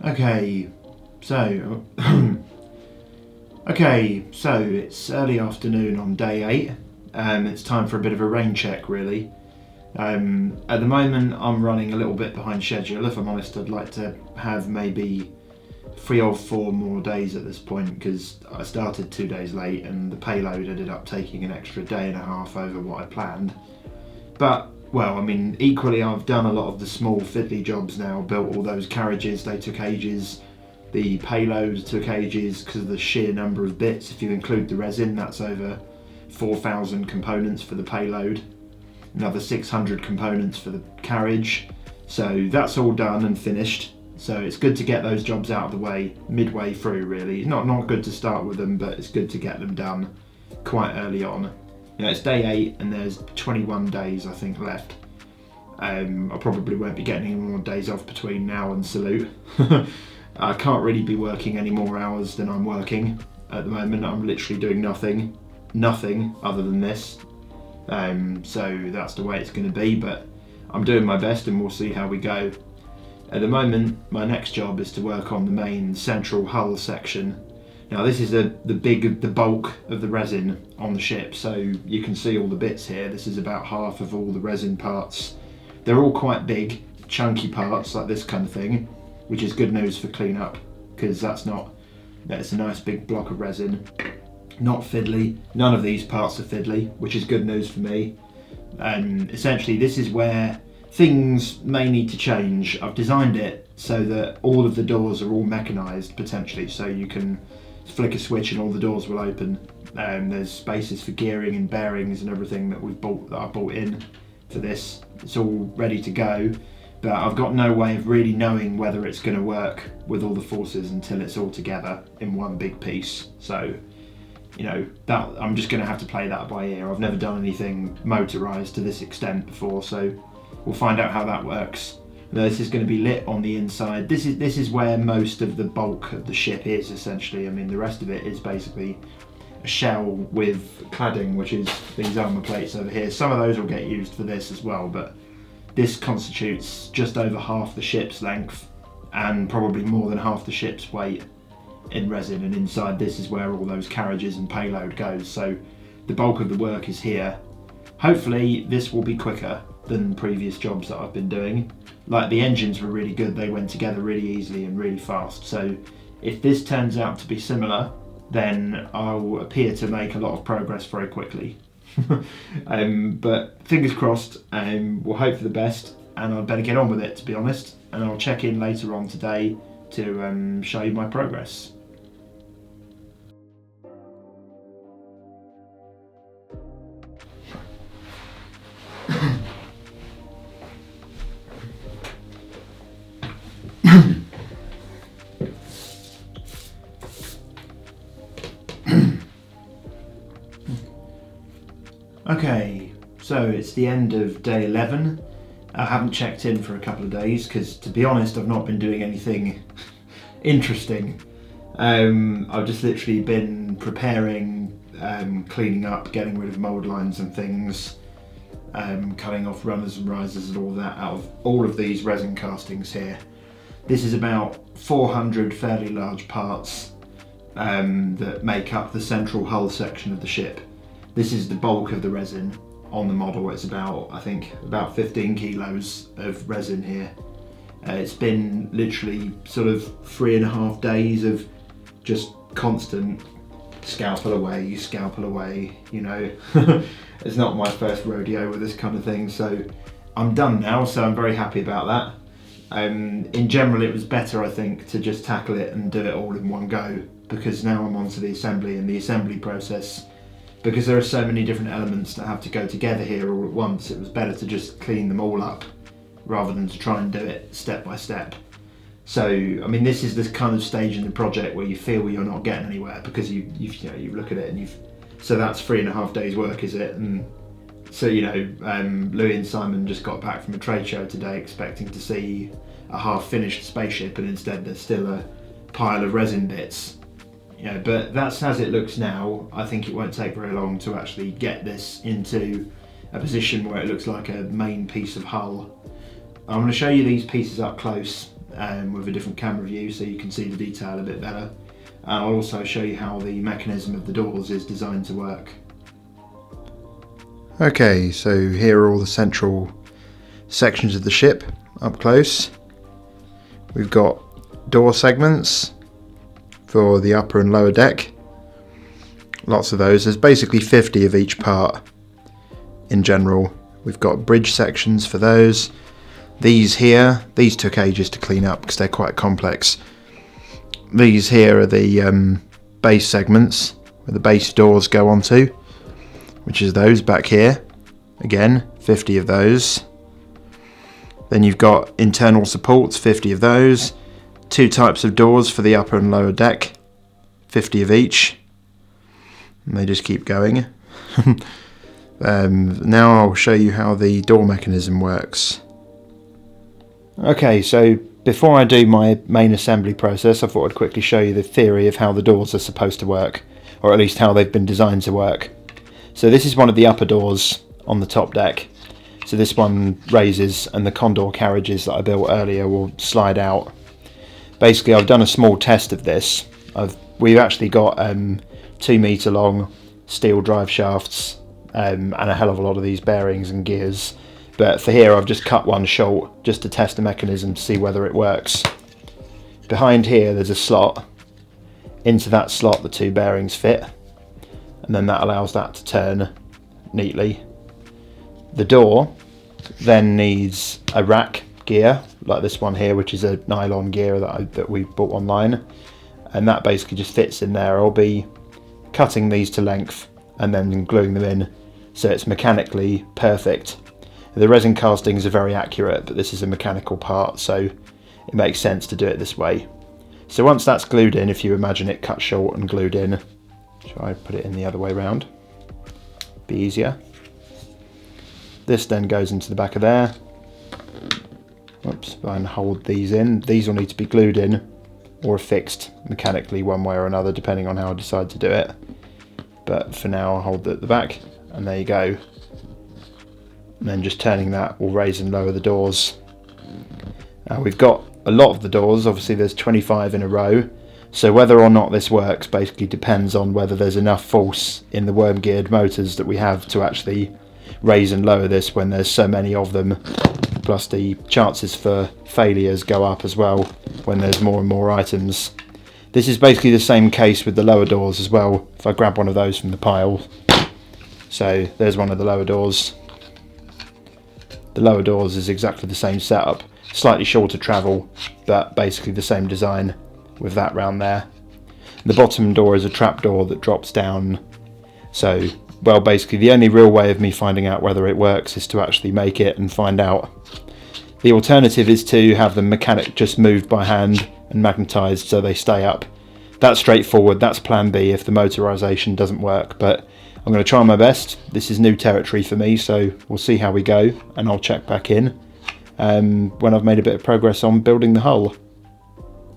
Okay, so so it's early afternoon on day 8. It's time for a bit of a rain check, really. At the moment, I'm running a little bit behind schedule. If I'm honest, I'd like to have maybe 3 or 4 more days at this point, because I started 2 days late and the payload ended up taking an extra day and a half over what I planned. But, well, I mean, equally I've done a lot of the small fiddly jobs now, built all those carriages, they took ages. The payload took ages because of the sheer number of bits. If you include the resin, that's over 4,000 components for the payload. Another 600 components for the carriage. So that's all done and finished. So it's good to get those jobs out of the way midway through, really. Not good to start with them, but it's good to get them done quite early on. You know, it's day 8 and there's 21 days, I think, left. I probably won't be getting any more days off between now and Salute. I can't really be working any more hours than I'm working at the moment. I'm literally doing nothing other than this. So that's the way it's going to be, but I'm doing my best and we'll see how we go. At the moment, my next job is to work on the main central hull section. Now this is the bulk of the resin on the ship, so you can see all the bits here. This is about half of all the resin parts. They're all quite big, chunky parts like this kind of thing, which is good news for cleanup, because that's a nice big block of resin. Not fiddly. None of these parts are fiddly, which is good news for me. Essentially, this is where things may need to change. I've designed it so that all of the doors are all mechanized, potentially, so you can flick a switch and all the doors will open. There's spaces for gearing and bearings and everything that I bought in for this. It's all ready to go, but I've got no way of really knowing whether it's going to work with all the forces until it's all together in one big piece. So, you know, that I'm just going to have to play that by ear. I've never done anything motorized to this extent before, so we'll find out how that works. This is going to be lit on the inside. This is where most of the bulk of the ship is, essentially. I mean, the rest of it is basically a shell with cladding, which is these armour plates over here. Some of those will get used for this as well, but this constitutes just over half the ship's length and probably more than half the ship's weight in resin, and inside this is where all those carriages and payload goes. So the bulk of the work is here. Hopefully this will be quicker than previous jobs that I've been doing. Like, the engines were really good, they went together really easily and really fast. So if this turns out to be similar, then I'll appear to make a lot of progress very quickly. But fingers crossed, we'll hope for the best, and I'd better get on with it, to be honest, and I'll check in later on today to show you my progress. Okay, so it's the end of day 11. I haven't checked in for a couple of days because, to be honest, I've not been doing anything interesting. I've just literally been preparing, cleaning up, getting rid of mould lines and things, cutting off runners and risers and all that out of all of these resin castings here. This is about 400 fairly large parts that make up the central hull section of the ship. This is the bulk of the resin on the model. It's I think about 15 kilos of resin here. It's been literally sort of 3.5 days of just constant scalpel away, you know. It's not my first rodeo with this kind of thing, so I'm done now, so I'm very happy about that. In general, it was better, I think, to just tackle it and do it all in one go, because now I'm onto the assembly and the assembly process. Because there are so many different elements that have to go together here all at once, it was better to just clean them all up rather than to try and do it step by step. So, I mean, this is this kind of stage in the project where you feel you're not getting anywhere, because you look at it and so that's 3.5 days work, is it? And so, you know, Louis and Simon just got back from a trade show today expecting to see a half-finished spaceship, and instead there's still a pile of resin bits. Yeah, but that's as it looks now. I think it won't take very long to actually get this into a position where it looks like a main piece of hull. I'm going to show you these pieces up close with a different camera view so you can see the detail a bit better. And I'll also show you how the mechanism of the doors is designed to work. Okay, so here are all the central sections of the ship up close. We've got door segments for the upper and lower deck. Lots of those. There's basically 50 of each part in general. We've got bridge sections for those. These here, these took ages to clean up because they're quite complex. These here are the base segments where the base doors go onto, which is those back here. Again, 50 of those. Then you've got internal supports, 50 of those. 2 types of doors for the upper and lower deck, 50 of each. And they just keep going. Now I'll show you how the door mechanism works. Okay, so before I do my main assembly process, I thought I'd quickly show you the theory of how the doors are supposed to work, or at least how they've been designed to work. So this is one of the upper doors on the top deck. So this one raises, and the condor carriages that I built earlier will slide out. Basically, I've done a small test of this. We've actually got 2 metre long steel drive shafts and a hell of a lot of these bearings and gears. But for here I've just cut one short just to test the mechanism to see whether it works. Behind here there's a slot. Into that slot the 2 bearings fit, and then that allows that to turn neatly. The door then needs a rack gear like this one here, which is a nylon gear that we bought online, and that basically just fits in there. I'll be cutting these to length and then gluing them in so it's mechanically perfect. The resin castings are very accurate, but this is a mechanical part, so it makes sense to do it this way. So once that's glued in, if you imagine it cut short and glued in, shall I put it in the other way around? Be easier. This then goes into the back of there. Whoops, and hold these in. These will need to be glued in or affixed mechanically one way or another, depending on how I decide to do it. But for now I'll hold it at the back, and there you go. And then just turning that will raise and lower the doors. Now we've got a lot of the doors, obviously there's 25 in a row, so whether or not this works basically depends on whether there's enough force in the worm geared motors that we have to actually raise and lower this when there's so many of them, plus the chances for failures go up as well when there's more and more items. This is basically the same case with the lower doors as well. If I grab one of those from the pile, so there's one of the lower doors. The lower doors is exactly the same setup, slightly shorter travel, but basically the same design with that round there. The bottom door is a trap door that drops down. So, well, basically the only real way of me finding out whether it works is to actually make it and find out. The alternative is to have them just moved by hand and magnetized so they stay up. That's straightforward, that's plan B if the motorization doesn't work, but I'm going to try my best. This is new territory for me, so we'll see how we go, and I'll check back in when I've made a bit of progress on building the hull.